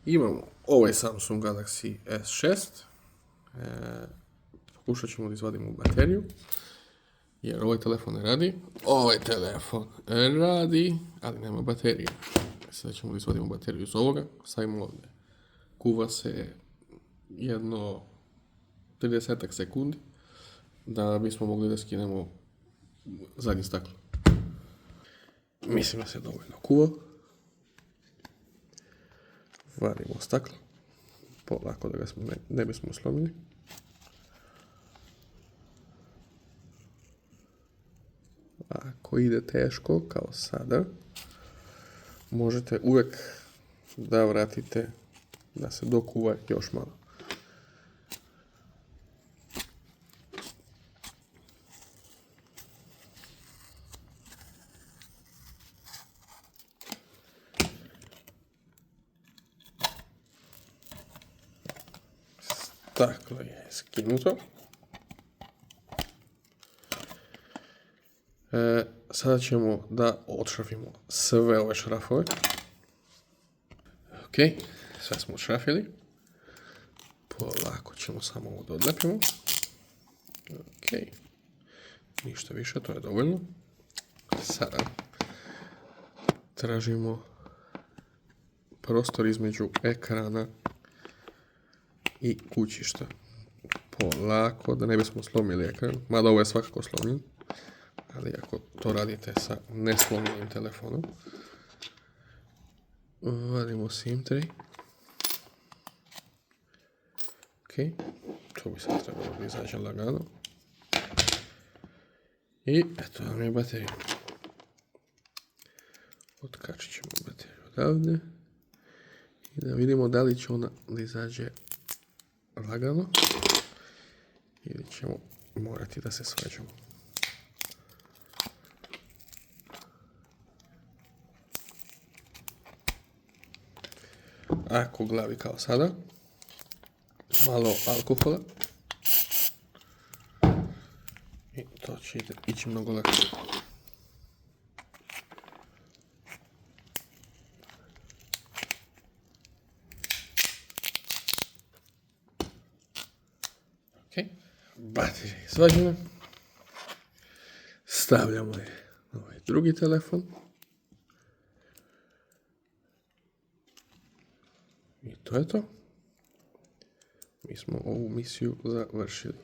Imamo ovaj Samsung Galaxy S6. Pokušat ćemo da izvadimo bateriju, jer ovaj telefon ne radi. Ovaj telefon radi, ali nema baterije. Sada ćemo da izvadimo bateriju iz ovoga. Stavimo ovdje. Kuva se jedno 30 sekundi da bismo mogli da skinemo zadnji staklo. Mislim da se dovoljno kuva. Vadimo staklo. Polako da ga ne bismo slomili. Ako ide teško, kao sada, možete uvijek da vratite da se dokuva još malo. Staklo je skinuto. Sada ćemo da odšrafimo sve ove šrafove. Ok, sve smo odšrafili. Polako ćemo samo ovo da odlepimo. Ok, ništa više, to je dovoljno. Sada tražimo prostor između ekrana i kućišta. Polako, da ne bismo slomili ekran, mada ovo je svakako slomljen. Ali ako to radite sa neslomljenim telefonom, vadimo SIM tray. Ok, to bi sad trebalo da izađe lagano. I eto nam je baterija. Otkačit ćemo bateriju odavde. I da vidimo da li će ona da izađe lagano ili ćemo morati da se svađamo. Ako glavi kao sada, malo alkohola i to će ići mnogo lakše. Ok, baterija je izvađena. Stavljamo je na ovaj drugi telefon. I to je to. Mi smo ovu misiju završili.